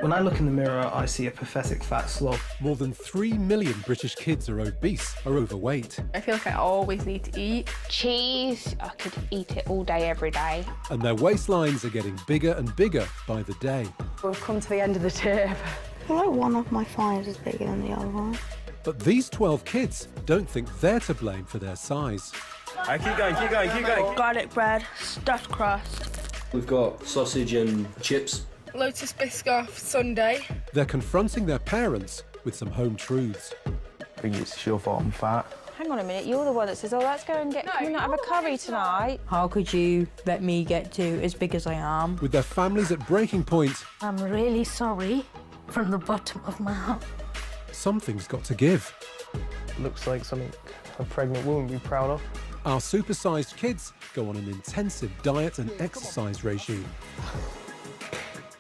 When I look in the mirror, I see a pathetic fat slob. More than 3 million British kids are obese or overweight. I feel like I always need to eat. Cheese, I could eat it all day, every day. And their waistlines are getting bigger and bigger by the day. We've come to the end of the tip. I feel like one of my thighs is bigger than the other one. But these 12 kids don't think they're to blame for their size. Keep going, keep going, keep going. Garlic bread, stuffed crust. We've got sausage and chips. Lotus biscuit sundae. They're confronting their parents with some home truths. I think it's your fault I'm fat. Hang on a minute, you're the one that says, oh, let's go and get, can we not have a curry tonight? How could you let me get to as big as I am? With their families at breaking point, I'm really sorry from the bottom of my heart. something's got to give. Looks like something a pregnant woman would be proud of. Our supersized kids go on an intensive diet and exercise regime.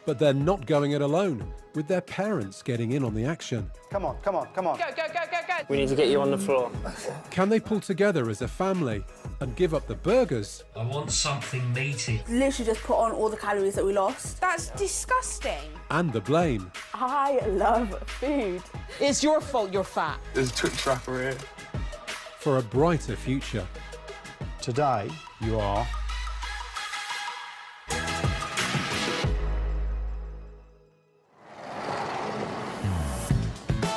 But they're not going it alone, with their parents getting in on the action. Come on, come on, come on. Go, go, go, go, go. We need to get you on the floor. Can they pull together as a family and give up the burgers I want something meaty. Literally just put on all the calories that we lost. That's disgusting. and the blame? I love food. It's your fault you're fat. There's a Twix wrapper here. For a brighter future. Today, you are...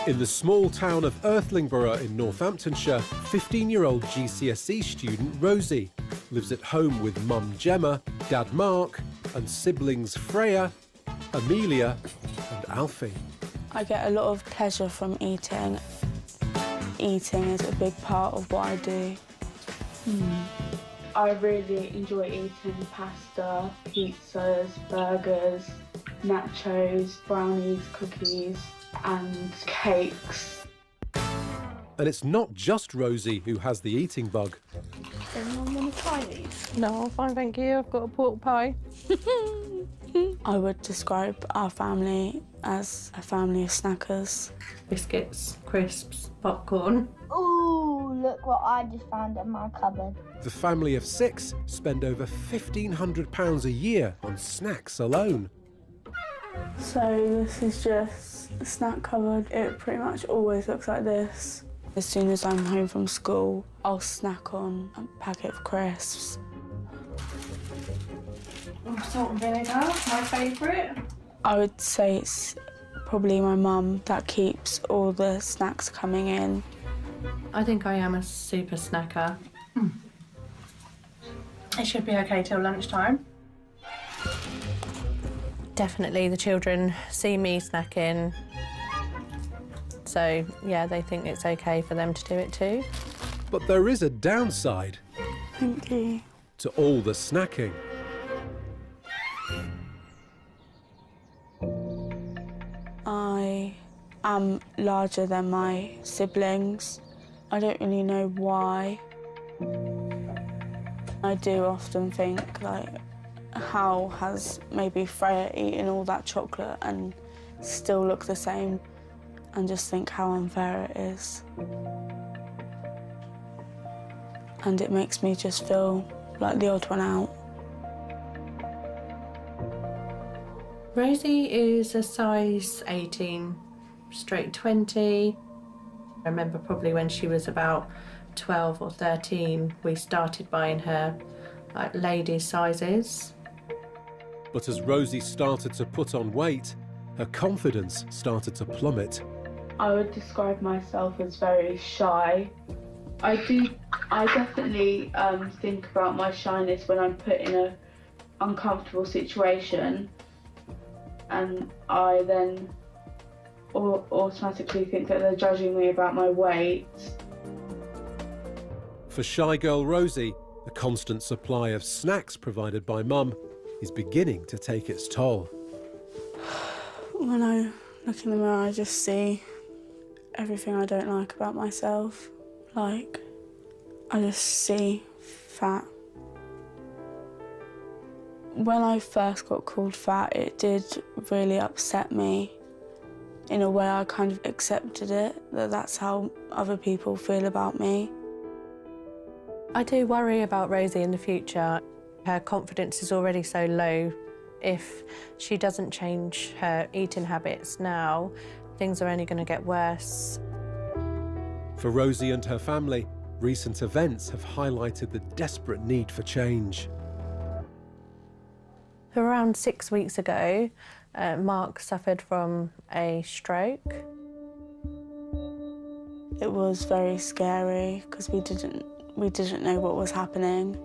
In the small town of Earthlingborough in Northamptonshire, 15-year-old GCSE student Rosie lives at home with mum Gemma, dad Mark, and siblings Freya, Amelia, and Alfie. I get a lot of pleasure from eating. Eating is a big part of what I do. I really enjoy eating pasta, pizzas, burgers, nachos, brownies, cookies, and cakes. And it's not just Rosie who has the eating bug. Anyone want to try these? No, I'm fine, thank you. I've got a pork pie. I would describe our family as a family of snackers. Biscuits, crisps, popcorn. Ooh, look what I just found in my cupboard. The family of 6 spend over £1,500 a year on snacks alone. So this is just a snack cupboard. It pretty much always looks like this. As soon as I'm home from school, I'll snack on a packet of crisps. Salt and vinegar, my favourite. I would say it's probably my mum that keeps all the snacks coming in. I think I am a super snacker. It should be okay till lunchtime. Definitely the children see me snacking, so yeah, they think it's okay for them to do it too. But there is a downside Thank you. to all the snacking. I am larger than my siblings. I don't really know why. I do often think, like, how has maybe Freya eaten all that chocolate and still look the same, and just think how unfair it is. And it makes me just feel like the odd one out. Rosie is a size 18, straight 20. I remember probably when she was about 12 or 13, we started buying her like ladies' sizes. But as Rosie started to put on weight, her confidence started to plummet. I would describe myself as very shy. I definitely think about my shyness when I'm put in an uncomfortable situation, and I then automatically think that they're judging me about my weight. For shy girl Rosie, the constant supply of snacks provided by mum is beginning to take its toll. When I look in the mirror, I just see everything I don't like about myself. Like, I just see fat. When I first got called fat, it did really upset me. In a way, I kind of accepted it, that that's how other people feel about me. I do worry about Rosie in the future. Her confidence is already so low If she doesn't change her eating habits now, things are only going to get worse. For Rosie and her family, recent events have highlighted the desperate need for change. Around 6 weeks ago, Mark suffered from a stroke. It was very scary because we didn't know what was happening.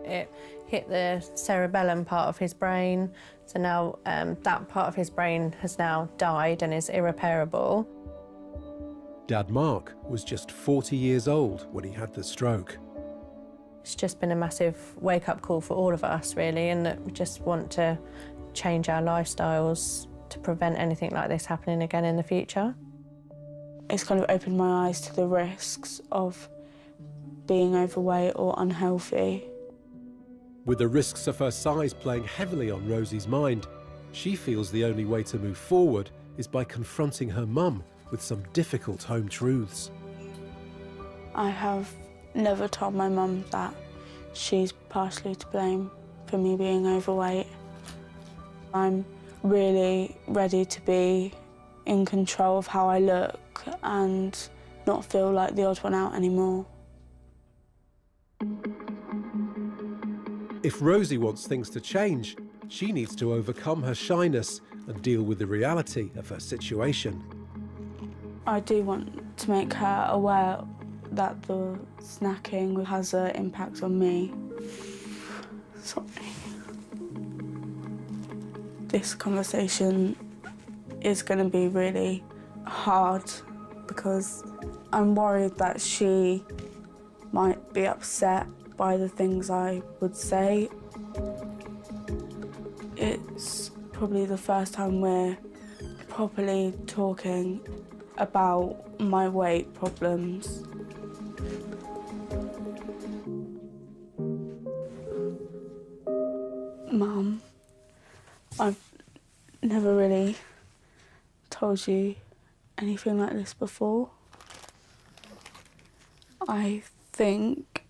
It hit the cerebellum part of his brain, so now that part of his brain has now died and is irreparable. Dad Mark was just 40 years old when he had the stroke. It's just been a massive wake-up call for all of us, really, and that we just want to change our lifestyles to prevent anything like this happening again in the future. It's kind of opened my eyes to the risks of being overweight or unhealthy. With the risks of her size playing heavily on Rosie's mind, she feels the only way to move forward is by confronting her mum with some difficult home truths. I have never told my mum that she's partially to blame for me being overweight. I'm really ready to be in control of how I look and not feel like the odd one out anymore. If Rosie wants things to change, she needs to overcome her shyness and deal with the reality of her situation. I do want to make her aware that the snacking has an impact on me. Sorry. This conversation is going to be really hard because I'm worried that she might be upset by the things I would say. It's probably the first time we're properly talking about my weight problems. Mum, I've never really told you anything like this before. I think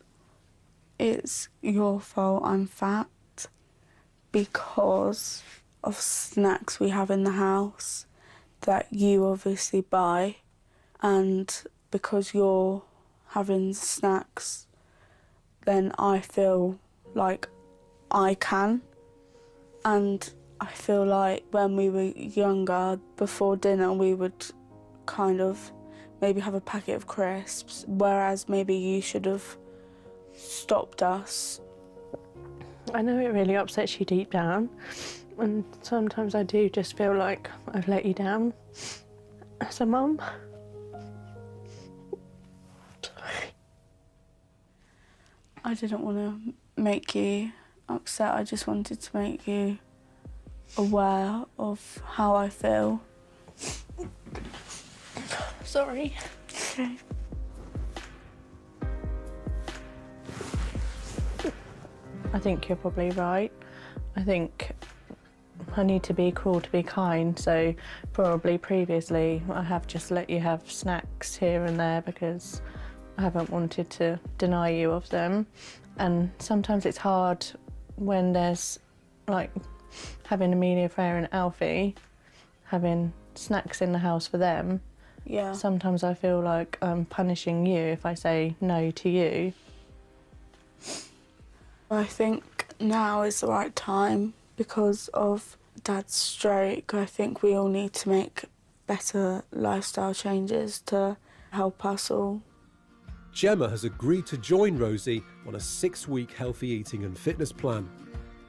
it's your fault I'm fat because of snacks we have in the house that you obviously buy, and because you're having snacks, then I feel like I can. And I feel like when we were younger, before dinner, we would kind of maybe have a packet of crisps, whereas maybe you should have stopped us. I know it really upsets you deep down, and sometimes I do just feel like I've let you down as a mum. I didn't want to make you upset, I just wanted to make you aware of how I feel. Sorry. Okay. I think you're probably right. I think I need to be cruel to be kind, so probably previously I have just let you have snacks here and there because I haven't wanted to deny you of them. And sometimes it's hard when there's like having Amelia, Freya and Alfie, having snacks in the house for them. Yeah. Sometimes I feel like I'm punishing you if I say no to you. I think now is the right time because of Dad's stroke. I think we all need to make better lifestyle changes to help us all. Gemma has agreed to join Rosie on a 6-week healthy eating and fitness plan.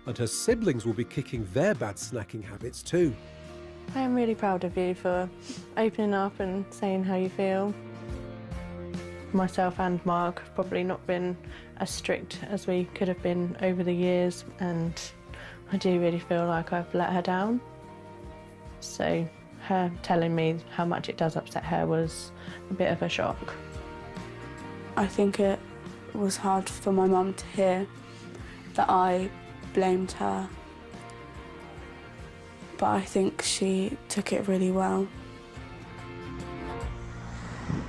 And her siblings will be kicking their bad snacking habits too. I am really proud of you for opening up and saying how you feel. Myself and Mark have probably not been as strict as we could have been over the years, and I do really feel like I've let her down. So her telling me how much it does upset her was a bit of a shock. I think it was hard for my mum to hear that I blamed her, but I think she took it really well.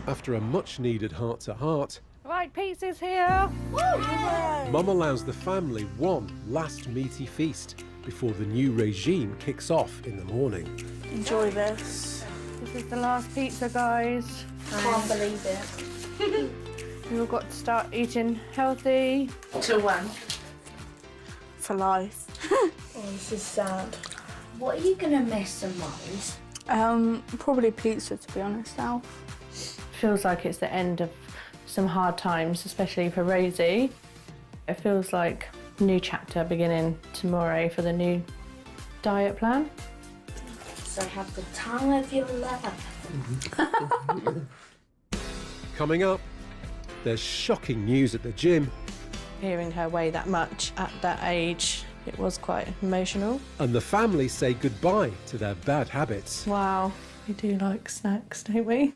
After a much-needed heart-to-heart, Right, pizza's here. Mum allows the family one last meaty feast before the new regime kicks off in the morning. Enjoy this. This is the last pizza, guys. Can't believe it. We've all got to start eating healthy. Till when? For life. Oh, this is sad. What are you gonna miss the most? Probably pizza, to be honest, now. Feels like it's the end of some hard times, especially for Rosie. It feels like a new chapter beginning tomorrow for the new diet plan. So have the time of your life. Coming up, there's shocking news at the gym. Hearing her weigh that much at that age, it was quite emotional. And the family say goodbye to their bad habits. Wow, we do like snacks, don't we?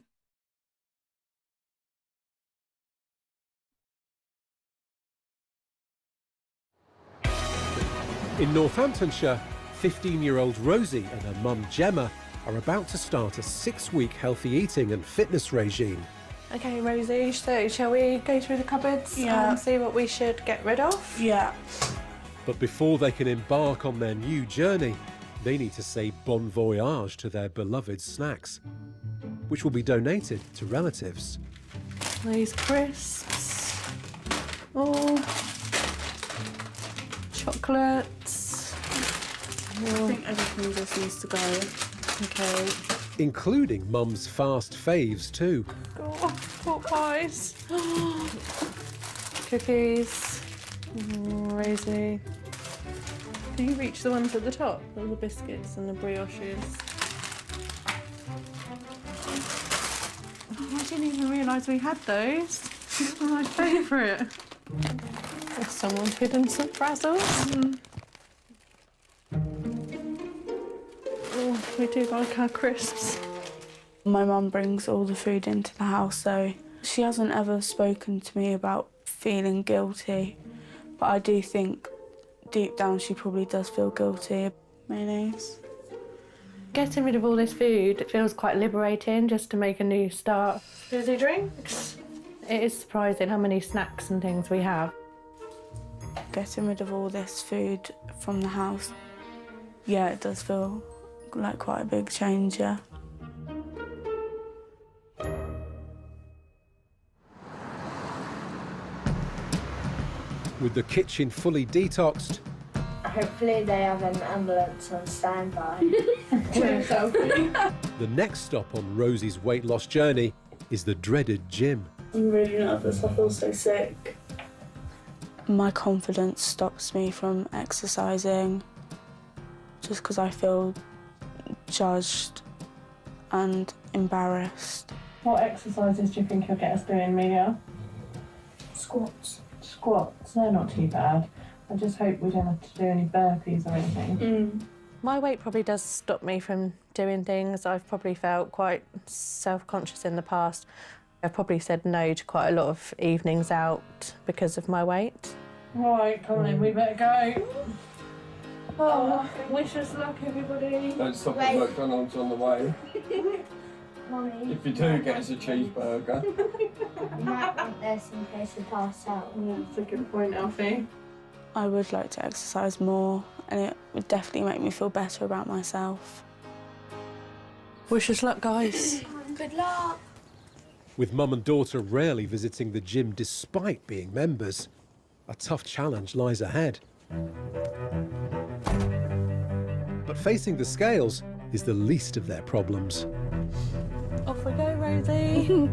In Northamptonshire, 15-year-old Rosie and her mum Gemma are about to start a 6-week healthy eating and fitness regime. Okay, Rosie, so shall we go through the cupboards and see what we should get rid of? Yeah. But before they can embark on their new journey, they need to say bon voyage to their beloved snacks, which will be donated to relatives. These crisps. Oh. Chocolates. I think everything just needs to go. Okay. Including Mum's fast faves too. Oh, pork pies. Cookies. Rosie. Can you reach the ones at the top? All the biscuits and the brioches. Oh, I didn't even realise we had those. These were my favourite. Someone's hidden some frazzles. Oh, we do like our crisps. My mum brings all the food into the house, so she hasn't ever spoken to me about feeling guilty. But I do think deep down she probably does feel guilty. Mayonnaise. Getting rid of all this food, it feels quite liberating just to make a new start. Fizzy drinks. It is surprising how many snacks and things we have. Getting rid of all this food from the house, yeah, it does feel like quite a big change, yeah. With the kitchen fully detoxed, Hopefully they have an ambulance on standby. the next stop on Rosie's weight loss journey is the dreaded gym. I'm really nervous, I feel so sick. My confidence stops me from exercising just because I feel judged and embarrassed. What exercises do you think you'll get us doing, Mia? Squats. Squats, they're not too bad. I just hope we don't have to do any burpees or anything. My weight probably does stop me from doing things. I've probably felt quite self-conscious in the past. I've probably said no to quite a lot of evenings out because of my weight. Right, come on in, we better go. Oh, wish us luck, everybody. Don't stop at McDonald's on the way. Mummy. If you do, get us a cheeseburger. You might want this in case you pass out. That's a good point, Alfie. I would like to exercise more and it would definitely make me feel better about myself. Wish us luck, guys. Good luck. With mum and daughter rarely visiting the gym despite being members, a tough challenge lies ahead. But facing the scales is the least of their problems. Off we go, Rosie.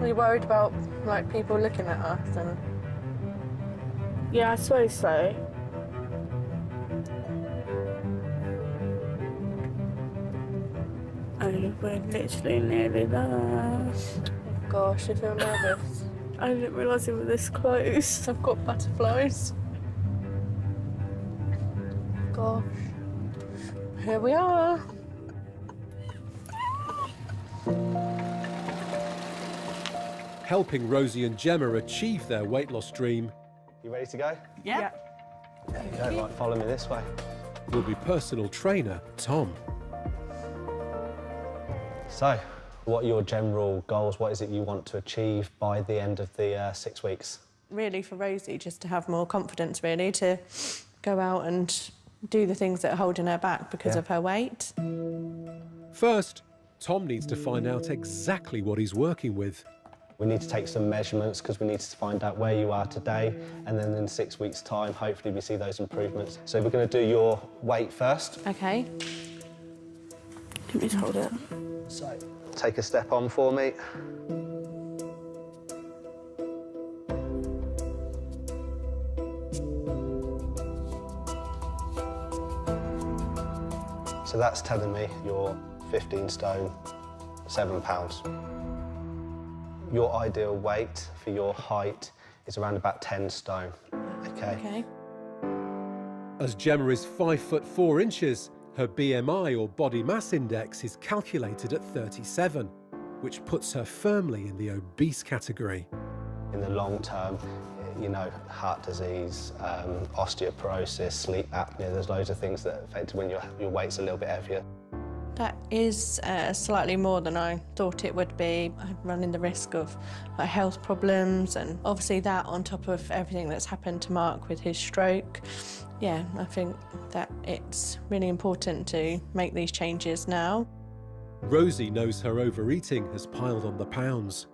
Are you worried about, like, people looking at us and... Yeah, I suppose so. Oh, we're literally nearly there. Gosh, I feel nervous. I didn't realise it was this close. I've got butterflies. Gosh. Here we are. Helping Rosie and Gemma achieve their weight loss dream. You ready to go? Yeah. There you go, right, follow me this way. Will be personal trainer Tom. So, What are your general goals? What is it you want to achieve by the end of the 6 weeks? Really for Rosie, just to have more confidence, really, to go out and do the things that are holding her back because of her weight. First, Tom needs to find out exactly what he's working with. We need to take some measurements because we need to find out where you are today, and then in 6 weeks' time, hopefully we see those improvements. So we're going to do your weight first. OK. Let me just hold it. So take a step on for me. So that's telling me you're 15 stone, 7 pounds. Your ideal weight for your height is around about 10 stone, okay? OK. As Gemma is 5'4", her BMI or body mass index is calculated at 37, which puts her firmly in the obese category. In the long term, you know, heart disease, osteoporosis, sleep apnea, there's loads of things that affect when your weight's a little bit heavier. That is slightly more than I thought it would be. I'm running the risk of health problems, and obviously that on top of everything that's happened to Mark with his stroke. Yeah, I think that it's really important to make these changes now. Rosie knows her overeating has piled on the pounds.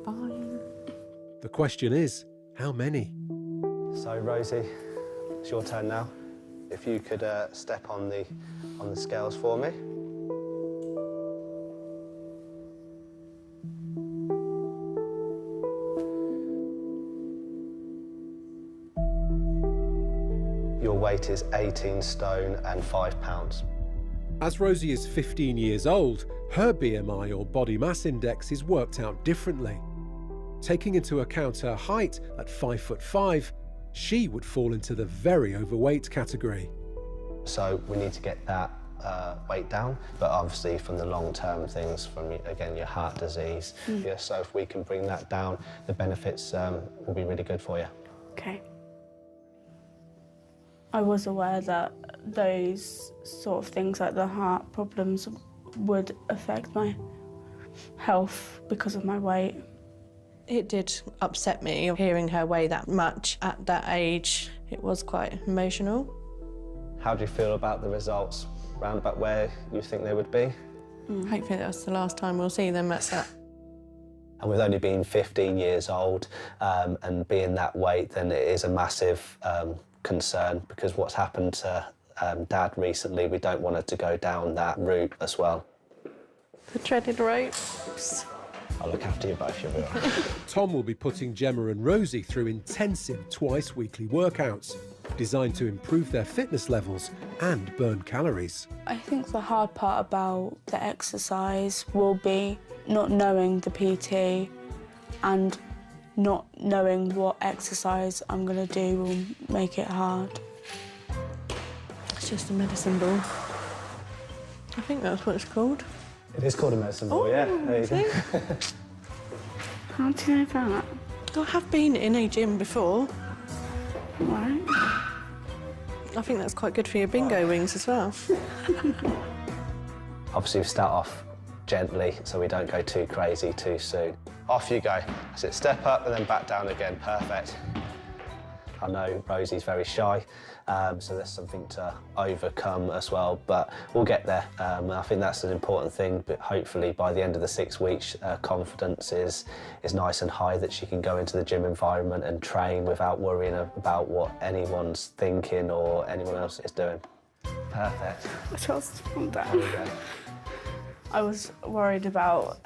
Fine. The question is, how many? So Rosie, it's your turn now. If you could step on the scales for me. Your weight is 18 stone and 5 pounds. As Rosie is 15 years old, her BMI or body mass index is worked out differently. Taking into account her height at 5'5", she would fall into the very overweight category. So we need to get that weight down, but obviously from the long-term things, from, again, your heart disease. Yeah, so if we can bring that down, the benefits will be really good for you. OK. I was aware that those sort of things like the heart problems would affect my health because of my weight. It did upset me hearing her weigh that much at that age. It was quite emotional. How do you feel about the results? Round about where you think they would be? Hopefully that's the last time we'll see them at that. And with only being 15 years old and being that weight, then it is a massive concern, because what's happened to Dad recently, we don't want her to go down that route as well. The dreaded ropes. I'll look after you both, you'll be all right. Tom will be putting Gemma and Rosie through intensive twice-weekly workouts designed to improve their fitness levels and burn calories. I think the hard part about the exercise will be not knowing the PT and not knowing what exercise I'm going to do will make it hard. It's just a medicine ball. I think that's what it's called. It is called a medicine ball, yeah. There you go. How do you know that? I have been in a gym before. Right. I think that's quite good for your bingo wings as well. Obviously, we start off gently so we don't go too crazy too soon. Off you go. That's it, step up and then back down again, perfect. I know Rosie's very shy, so there's something to overcome as well, but we'll get there. I think that's an important thing, but hopefully by the end of the 6 weeks, confidence is nice and high, that she can go into the gym environment and train without worrying about what anyone's thinking or anyone else is doing. Perfect. Just calm down. I was worried about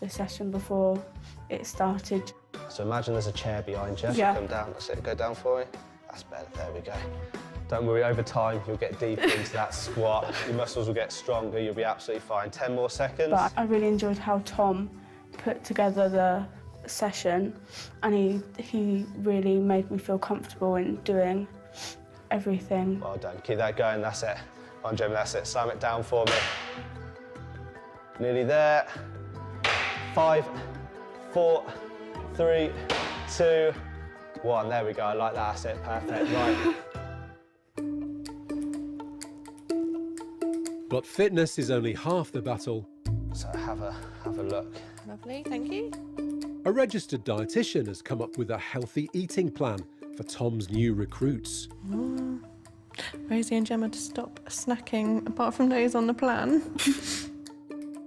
the session before it started. So imagine there's a chair behind you. Yeah. Come down, that's it, go down for me. That's better, there we go. Don't worry, over time you'll get deeper into that squat. Your muscles will get stronger, you'll be absolutely fine. 10 more seconds. But I really enjoyed how Tom put together the session, and he really made me feel comfortable in doing everything. Well done, keep that going, that's it. Come on, Gemma, that's it, slam it down for me. Nearly there. 5, 4, 3, 2, 1. There we go. I like that. That's it. Perfect. Right. But fitness is only half the battle. So have a look. Lovely, thank you. A registered dietitian has come up with a healthy eating plan for Tom's new recruits. Rosie and Gemma to stop snacking apart from days on the plan.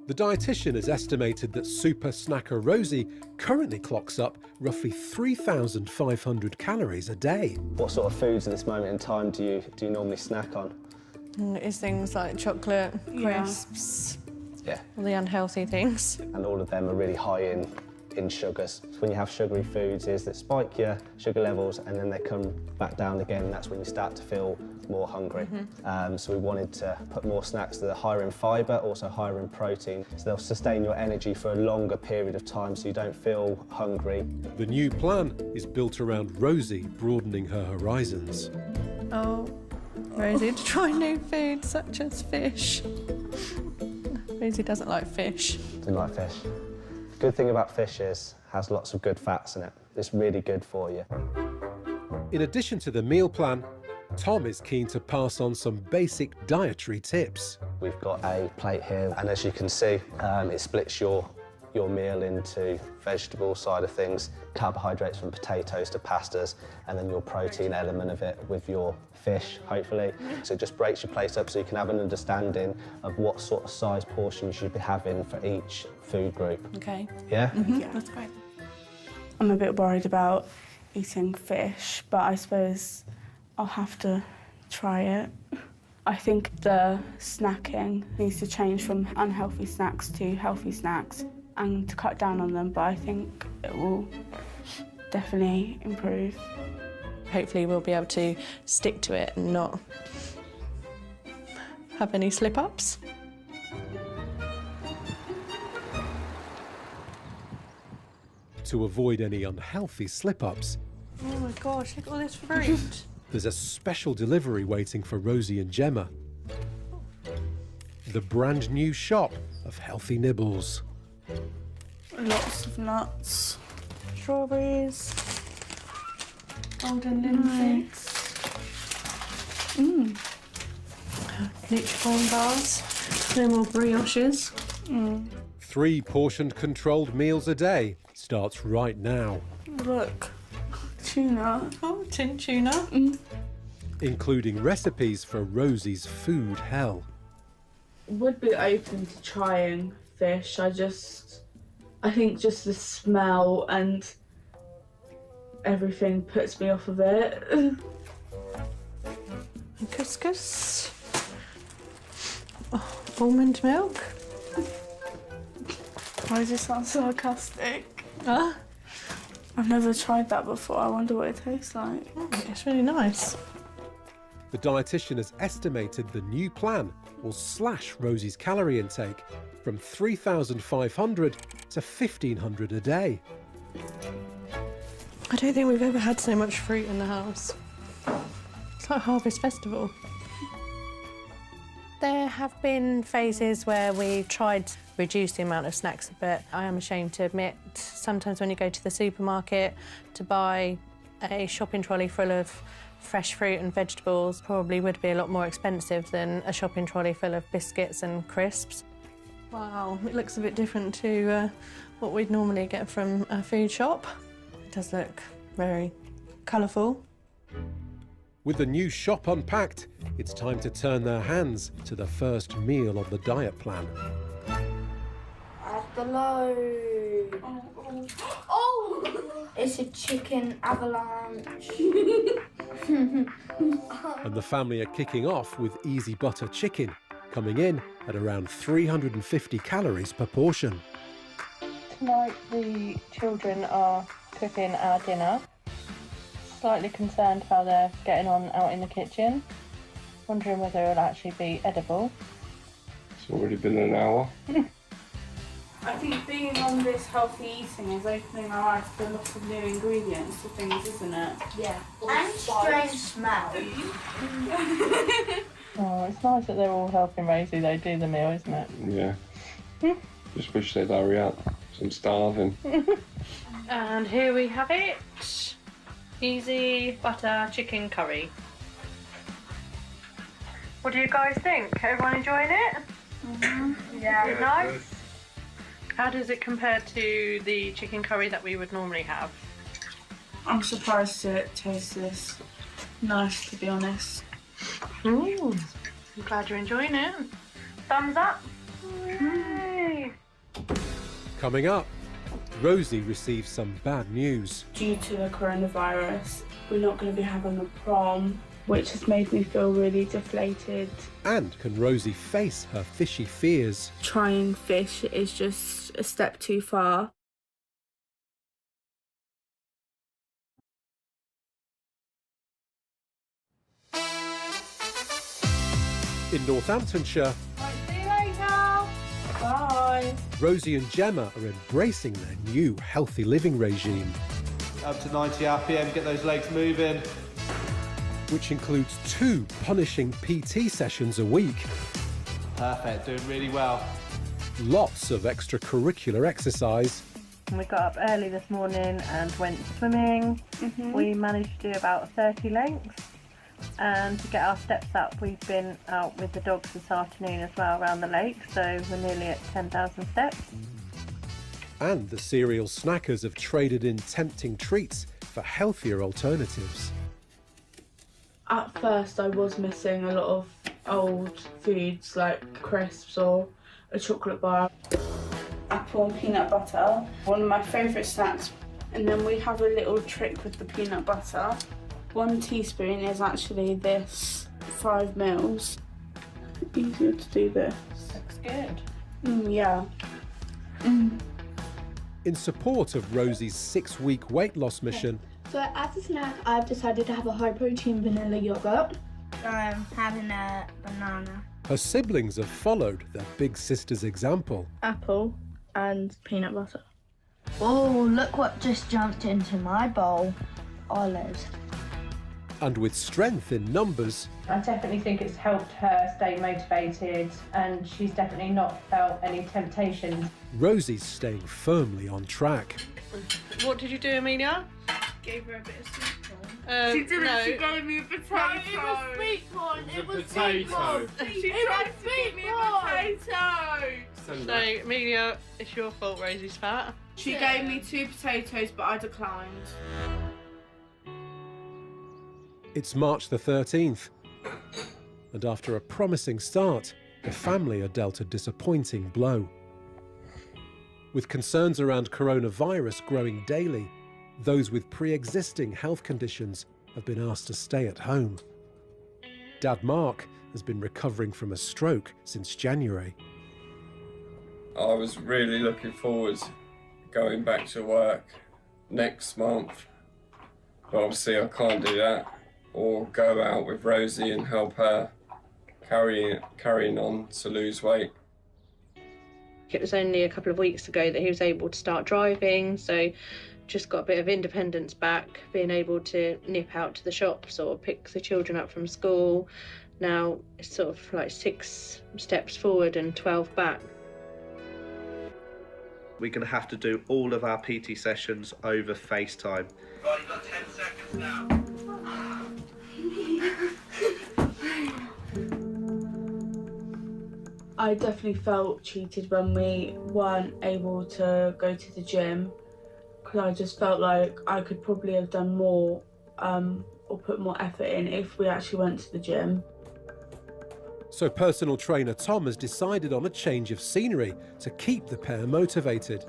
The dietitian has estimated that super snacker Rosie currently clocks up roughly 3,500 calories a day. What sort of foods at this moment in time do you normally snack on? It's things like chocolate, crisps, Yeah. all the unhealthy things. And all of them are really high in sugars. When you have sugary foods is that spike your sugar levels and then they come back down again, and that's when you start to feel more hungry. So we wanted to put more snacks that are higher in fibre, also higher in protein, so they'll sustain your energy for a longer period of time so you don't feel hungry. The new plan is built around Rosie broadening her horizons. Oh, Rosie to try new foods such as fish. Rosie doesn't like fish. Didn't like fish. Good thing about fish is it has lots of good fats in it. It's really good for you. In addition to the meal plan, Tom is keen to pass on some basic dietary tips. We've got a plate here, and as you can see, it splits your meal into vegetable side of things, carbohydrates from potatoes to pastas, and then your protein element of it with your fish, hopefully. So it just breaks your plate up so you can have an understanding of what sort of size portion you should be having for each food group. Okay. Yeah? Yeah, that's great. I'm a bit worried about eating fish, but I suppose I'll have to try it. I think the snacking needs to change from unhealthy snacks to healthy snacks and to cut down on them, but I think it will definitely improve. Hopefully we'll be able to stick to it and not have any slip-ups. To avoid any unhealthy slip-ups, Oh my gosh, look at all this fruit. there's a special delivery waiting for Rosie and Gemma. The brand new shop of healthy nibbles. Lots of nuts. Strawberries. Golden linseeds. Nutrifying bars. No more brioches. 3 portion controlled meals a day starts right now, Look, tuna. Oh, tin tuna. including recipes for Rosie's food hell. Would be open to trying fish. I think just the smell and everything puts me off of it. And couscous. Oh, almond milk. Why does it sound sarcastic? Ah, I've never tried that before. I wonder what it tastes like. it's really nice. The dietitian has estimated the new plan will slash Rosie's calorie intake from 3,500 to 1,500 a day. I don't think we've ever had so much fruit in the house. It's like Harvest Festival. There have been phases where we've tried to reduce the amount of snacks a bit. I am ashamed to admit, sometimes when you go to the supermarket to buy a shopping trolley full of fresh fruit and vegetables, probably would be a lot more expensive than a shopping trolley full of biscuits and crisps. Wow, it looks a bit different to what we'd normally get from a food shop. It does look very colourful. With the new shop unpacked, it's time to turn their hands to the first meal of the diet plan. Add the load. Oh! It's a chicken avalanche. And the family are kicking off with easy butter chicken, coming in at around 350 calories per portion. Tonight the children are cooking our dinner. Slightly concerned how they're getting on out in the kitchen. Wondering whether it'll actually be edible. It's already been an hour. I think being on this healthy eating is opening our eyes to a lot of new ingredients to things, isn't it? Yeah. And strange smell. Oh, it's nice that they're all helping Rosie though do the meal, isn't it? Yeah. Just wish they'd hurry up. I'm starving. And here we have it. Easy butter chicken curry. What do you guys think? Everyone enjoying it? Yeah. Nice. How does it compare to the chicken curry that we would normally have? I'm surprised it tastes this nice, to be honest. I'm glad you're enjoying it. Thumbs up. Yay. Coming up, Rosie receives some bad news. Due to the coronavirus, we're not going to be having a prom, which has made me feel really deflated. And can Rosie face her fishy fears? Trying fish is just a step too far. In Northamptonshire, See you later. Bye. Rosie and Gemma are embracing their new healthy living regime, Up to 90 RPM, get those legs moving. which includes 2 punishing PT sessions a week, Perfect, doing really well. lots of extracurricular exercise, We got up early this morning and went swimming. We managed to do about 30 lengths. And to get our steps up, we've been out with the dogs this afternoon as well around the lake, so we're nearly at 10,000 steps. and the serial snackers have traded in tempting treats for healthier alternatives. At first, I was missing a lot of old foods like crisps or a chocolate bar. Apple and peanut butter, one of my favourite snacks. And then we have a little trick with the peanut butter. 1 teaspoon is actually this 5 mils. Easier to do this. Looks good. Yeah. In support of Rosie's 6-week weight loss mission, So as a snack, I've decided to have a high-protein vanilla yogurt. I'm having a banana. her siblings have followed their big sister's example. Apple and peanut butter. Oh, look what just jumped into my bowl. Olives. And with strength in numbers, I definitely think it's helped her stay motivated, and she's definitely not felt any temptations. Rosie's staying firmly on track. What did you do, Amelia? Gave her a bit of sweet corn. She didn't, No. she gave me a potato. No, it was sweet corn. It was sweet corn. She tried to give me a potato. So, Amelia, it's your fault Rosie's fat. She gave me 2 potatoes, but I declined. It's March the 13th, and after a promising start, the family are dealt a disappointing blow. With concerns around coronavirus growing daily, those with pre-existing health conditions have been asked to stay at home. Dad Mark has been recovering from a stroke since January. I was really looking forward to going back to work next month, but obviously I can't do that, or go out with Rosie and help her carrying on to lose weight. It was only a couple of weeks ago that he was able to start driving, so just got a bit of independence back, being able to nip out to the shops or pick the children up from school. Now it's sort of like 6 steps forward and 12 back. We're going to have to do all of our PT sessions over FaceTime. Right, you've got 10 seconds now. I definitely felt cheated when we weren't able to go to the gym, because I just felt like I could probably have done more or put more effort in if we actually went to the gym. So personal trainer Tom has decided on a change of scenery to keep the pair motivated.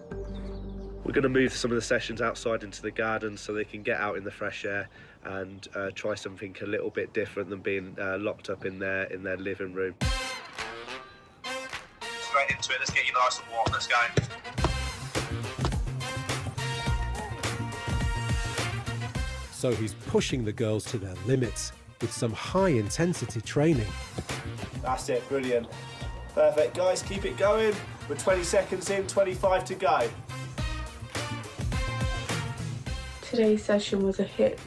We're going to move some of the sessions outside into the garden so they can get out in the fresh air and try something a little bit different than being locked up in their living room. Straight into it, let's get you nice and warm, let's go. So he's pushing the girls to their limits with some high-intensity training. That's it, brilliant. Perfect, guys, keep it going. We're 20 seconds in, 25 to go. Today's session was a HIIT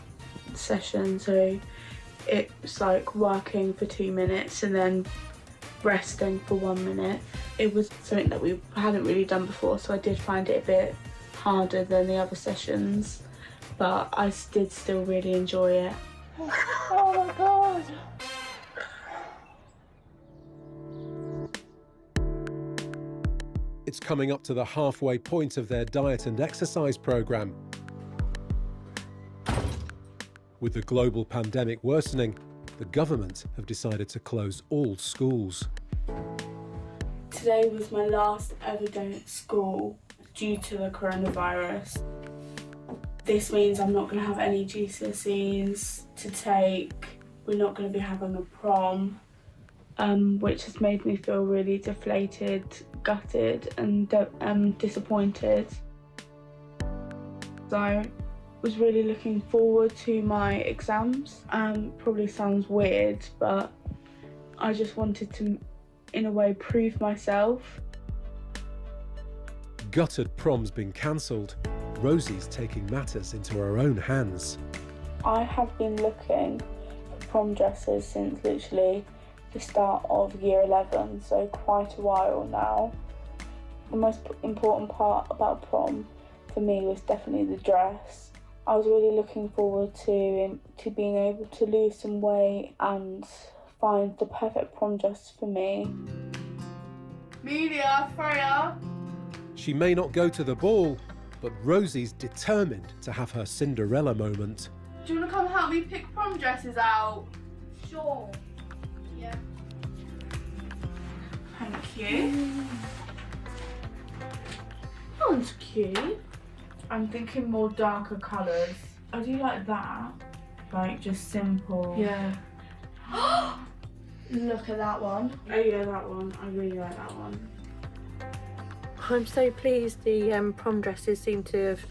session, so it's like working for 2 minutes and then resting for 1 minute. It was something that we hadn't really done before, so I did find it a bit harder than the other sessions, but I did still really enjoy it. Oh my god. It's coming up to the halfway point of their diet and exercise programme. With the global pandemic worsening, the government have decided to close all schools. Today was my last ever day at school due to the coronavirus. This means I'm not going to have any GCSEs to take. We're not going to be having a prom, which has made me feel really deflated, gutted and disappointed. So I was really looking forward to my exams. Probably sounds weird, but I just wanted to, in a way, prove myself. Gutted prom's been cancelled. Rosie's taking matters into her own hands. I have been looking for prom dresses since literally the start of year 11, so quite a while now. The most important part about prom for me was definitely the dress. I was really looking forward to being able to lose some weight and find the perfect prom dress for me. Media, Freya. She may not go to the ball, but Rosie's determined to have her Cinderella moment. Do you want to come help me pick prom dresses out? Sure. Yeah. Thank you. That one's cute. I'm thinking more darker colours. I do like that. Like just simple. Yeah. Look at that one. Oh yeah, that one. I really like that one. I'm so pleased the prom dresses seem to have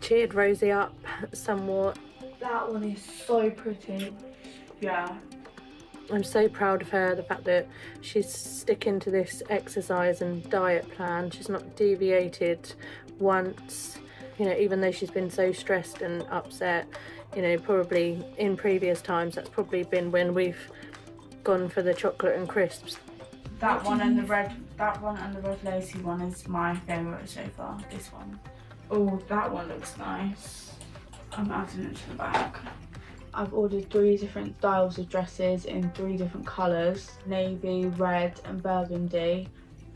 cheered Rosie up somewhat. That one is so pretty. Yeah. I'm so proud of her, the fact that she's sticking to this exercise and diet plan. She's not deviated once, you know, even though she's been so stressed and upset. You know, probably in previous times, that's probably been when we've gone for the chocolate and crisps. That one and the red lacy one is my favourite so far, this one. Oh, that one looks nice. I'm adding it to the bag. I've ordered 3 different styles of dresses in 3 different colours, navy, red and burgundy.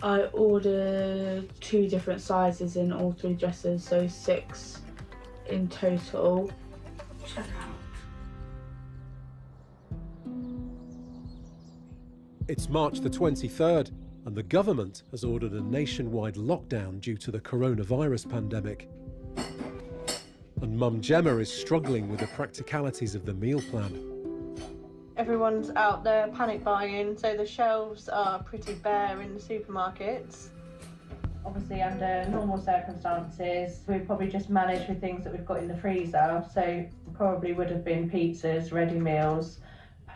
I ordered 2 different sizes in all 3 dresses, so 6 in total. Check out. It's March the 23rd, and the government has ordered a nationwide lockdown due to the coronavirus pandemic. And Mum Gemma is struggling with the practicalities of the meal plan. Everyone's out there panic buying, so the shelves are pretty bare in the supermarkets. Obviously, under normal circumstances, we've probably just managed with things that we've got in the freezer, so probably would have been pizzas, ready meals,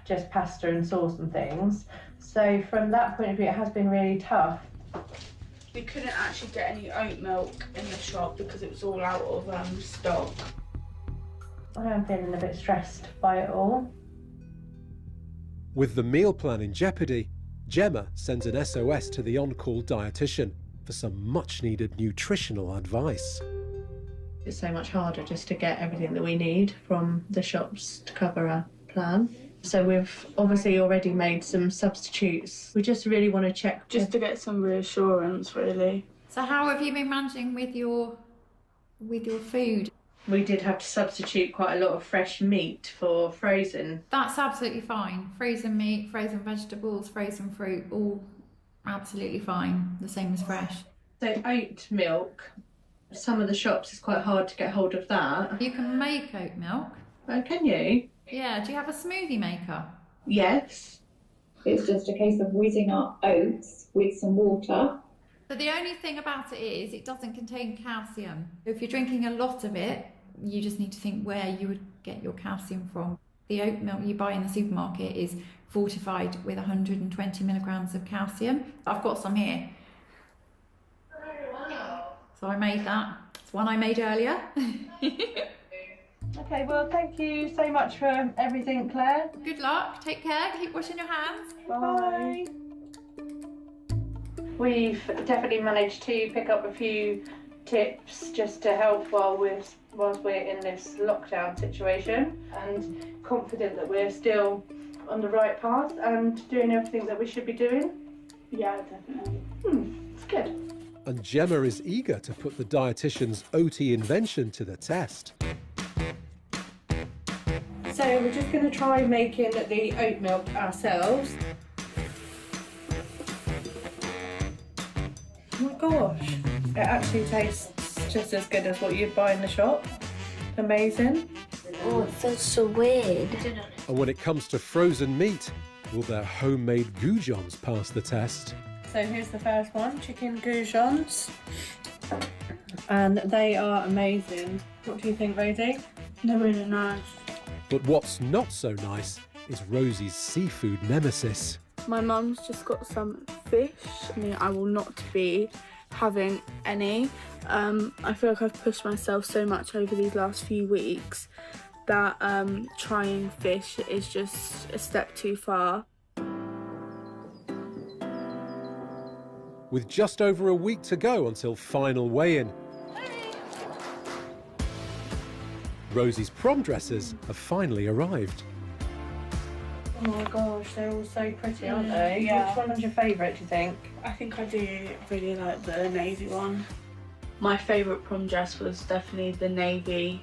just pasta and sauce and things. So from that point of view, it has been really tough. We couldn't actually get any oat milk in the shop because it was all out of stock. I am feeling a bit stressed by it all. With the meal plan in jeopardy, Gemma sends an SOS to the on-call dietitian for some much-needed nutritional advice. It's so much harder just to get everything that we need from the shops to cover our plan. So we've obviously already made some substitutes. We just really want to check. Just to get some reassurance, really. So how have you been managing with your food? We did have to substitute quite a lot of fresh meat for frozen. That's absolutely fine. Frozen meat, frozen vegetables, frozen fruit, all absolutely fine. The same as fresh. So oat milk, some of the shops, it's quite hard to get hold of that. You can make oat milk. Oh, can you? Yeah, do you have a smoothie maker? Yes. It's just a case of whizzing up oats with some water. But the only thing about it is it doesn't contain calcium. If you're drinking a lot of it, you just need to think where you would get your calcium from. The oat milk you buy in the supermarket is fortified with 120 milligrams of calcium. I've got some here. So I made that. It's one I made earlier. Okay, well, thank you so much for everything, Claire. Good luck. Take care. Keep washing your hands. Bye. We've definitely managed to pick up a few tips just to help whilst we're in this lockdown situation, and confident that we're still on the right path and doing everything that we should be doing. Yeah, definitely. It's good. And Gemma is eager to put the dietitian's OT invention to the test. So we're just going to try making the oat milk ourselves. Oh my gosh, it actually tastes just as good as what you'd buy in the shop. Amazing. Oh, it feels so weird. And when it comes to frozen meat, will their homemade goujons pass the test? So here's the first one, chicken goujons. And they are amazing. What do you think, Rosie? They're really nice. But what's not so nice is Rosie's seafood nemesis. My mum's just got some fish. I mean, I will not be having any. I feel like I've pushed myself so much over these last few weeks that trying fish is just a step too far. With just over a week to go until final weigh-in, Rosie's prom dresses have finally arrived. Oh my gosh, they're all so pretty, aren't they? Yeah. Which one was your favourite, do you think? I think I do really like the navy one. My favourite prom dress was definitely the navy.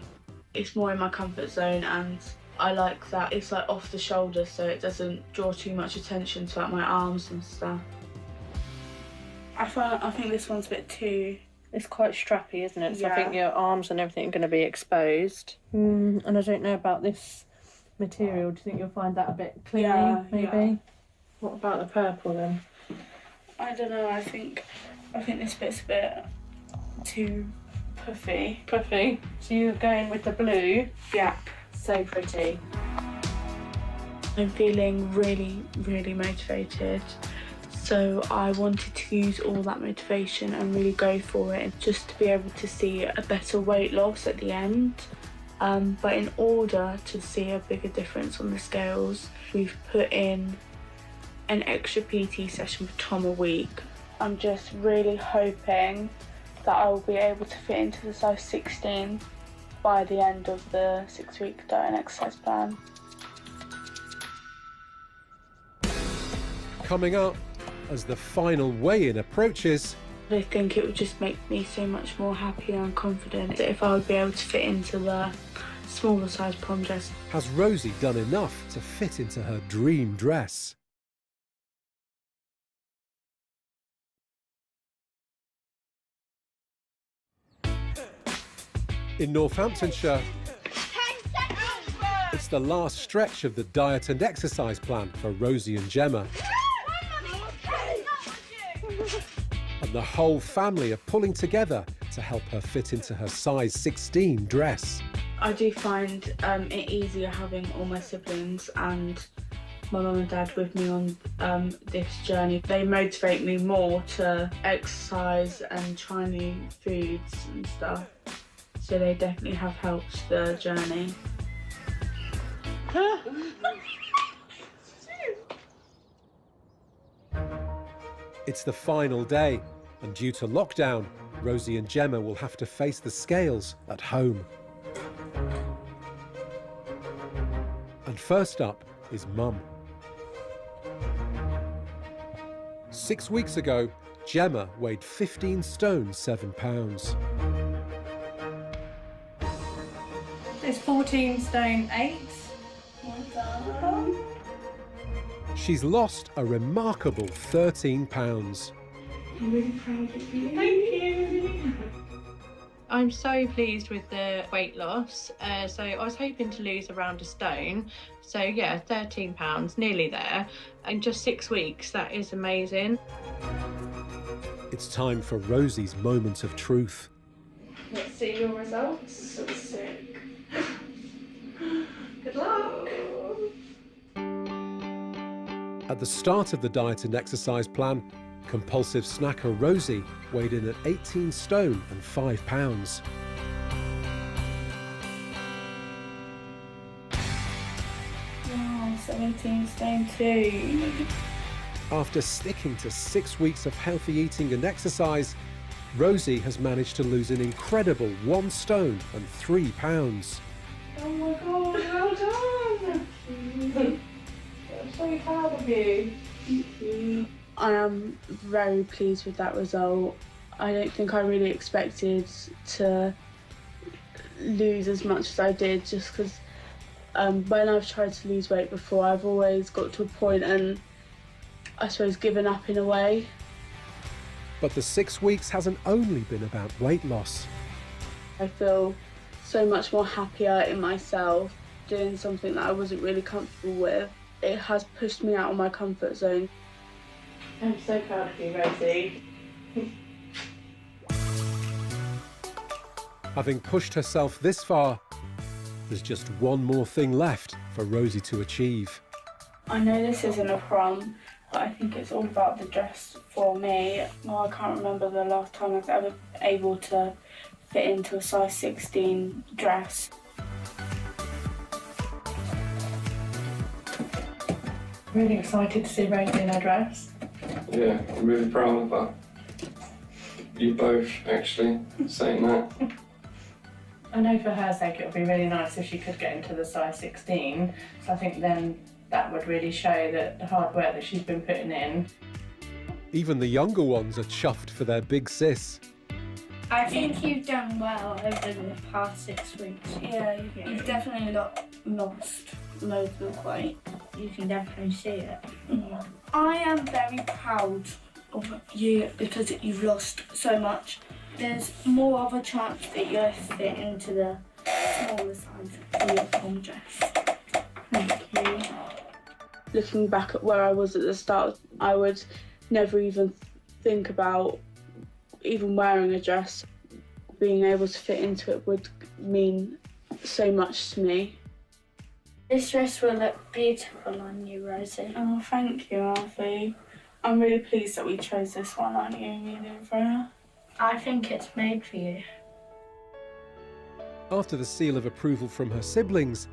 It's more in my comfort zone, and I like that it's like off the shoulder, so it doesn't draw too much attention to like my arms and stuff. I think this one's a bit too... It's quite strappy, isn't it? So Yeah. I think your arms and everything are going to be exposed. And I don't know about this material. Do you think you'll find that a bit clingy, Yeah, maybe? yeah. What about the purple then? I don't know, I think this bit's a bit too puffy. Puffy. So you're going with the blue? Yeah. So pretty. I'm feeling really, really motivated. So I wanted to use all that motivation and really go for it, just to be able to see a better weight loss at the end. But in order to see a bigger difference on the scales, we've put in an extra PT session for Tom a week. I'm just really hoping that I will be able to fit into the size 16 by the end of the 6-week diet and exercise plan. Coming up, as the final weigh-in approaches, I think it would just make me so much more happy and confident that if I would be able to fit into the smaller size prom dress. has Rosie done enough to fit into her dream dress? In Northamptonshire, it's the last stretch of the diet and exercise plan for Rosie and Gemma. And the whole family are pulling together to help her fit into her size 16 dress. I do find it easier having all my siblings and my mum and dad with me on this journey. They motivate me more to exercise and try new foods and stuff. So they definitely have helped the journey. It's the final day, and due to lockdown, Rosie and Gemma will have to face the scales at home. And first up is Mum. 6 weeks ago, Gemma weighed 15 stone 7 pounds. It's 14 stone 8. She's lost a remarkable 13 pounds. I'm really proud of you. Thank you. I'm so pleased with the weight loss. So I was hoping to lose around a stone. So yeah, 13 pounds, nearly there. In just 6 weeks, that is amazing. It's time for Rosie's moment of truth. Let's see your results. So sick. Good luck. At the start of the diet and exercise plan, compulsive snacker Rosie weighed in at 18 stone and 5 pounds. Wow, 17 stone 2. After sticking to 6 weeks of healthy eating and exercise, Rosie has managed to lose an incredible 1 stone and 3 pounds. Oh my god, well done! I'm so proud of you. Thank you. I am very pleased with that result. I don't think I really expected to lose as much as I did, just because when I've tried to lose weight before, I've always got to a point and I suppose given up in a way. But the 6 weeks hasn't only been about weight loss. I feel so much more happier in myself doing something that I wasn't really comfortable with. It has pushed me out of my comfort zone. I'm so proud of you, Rosie. Having pushed herself this far, there's just one more thing left for Rosie to achieve. I know this isn't a prom, but I think it's all about the dress for me. Well, I can't remember the last time I was ever able to fit into a size 16 dress. Really excited to see Rosie in her dress. Yeah, I'm really proud of her. You both, actually, saying that. I know for her sake it would be really nice if she could get into the size 16, so I think then that would really show that the hard work that she's been putting in. Even the younger ones are chuffed for their big sis. I think you've done well over the past 6 weeks. Yeah, you've definitely lost loads of weight. You can definitely see it. I am very proud of you because you've lost so much. There's more of a chance that you'll fit into the smaller size of your prom dress. Thank you. Looking back at where I was at the start, I would never even think about even wearing a dress. Being able to fit into it would mean so much to me. This dress will look beautiful on you, Rosie. Oh, thank you, Alfie. I'm really pleased that we chose this one, aren't you, Amelia and Freya? I think it's made for you. After the seal of approval from her siblings,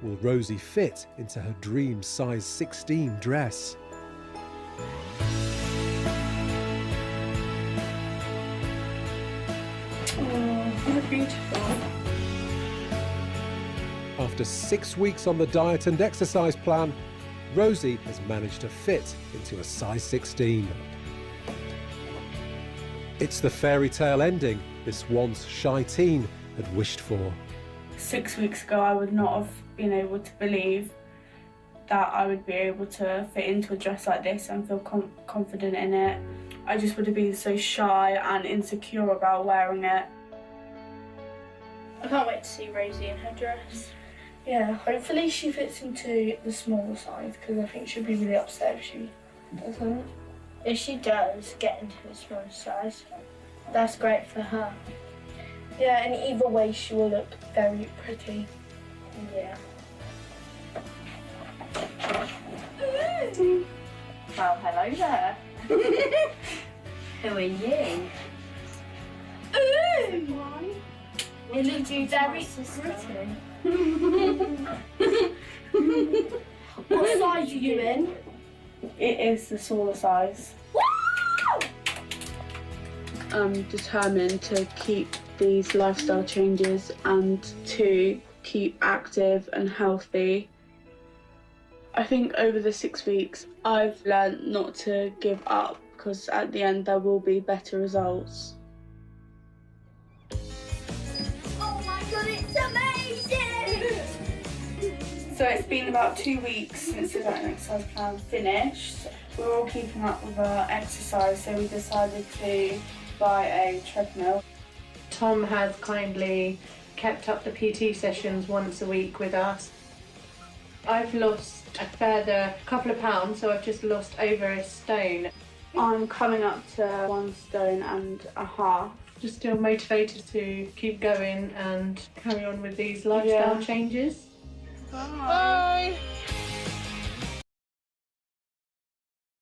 will Rosie fit into her dream size 16 dress? Oh, they're beautiful. After 6 weeks on the diet and exercise plan, Rosie has managed to fit into a size 16. It's the fairy tale ending this once shy teen had wished for. 6 weeks ago, I would not have been able to believe that I would be able to fit into a dress like this and feel confident in it. I just would have been so shy and insecure about wearing it. I can't wait to see Rosie in her dress. Yeah, hopefully she fits into the smaller size because I think she'll be really upset if she doesn't. If she does get into the smaller size, that's great for her. Yeah, and either way she will look very pretty. Yeah. Well, hello there. Who are you? You look very pretty. What size are you in? It is the smaller size. I'm determined to keep these lifestyle changes and to keep active and healthy. I think over the 6 weeks I've learnt not to give up because at the end there will be better results. Oh my god, it's amazing! So it's been about 2 weeks since the diet and exercise plan finished. We're all keeping up with our exercise, so we decided to buy a treadmill. Tom has kindly kept up the PT sessions once a week with us. I've lost a further couple of pounds, so I've just lost over a stone. I'm coming up to 1.5 stone. Just still motivated to keep going and carry on with these lifestyle changes. Bye.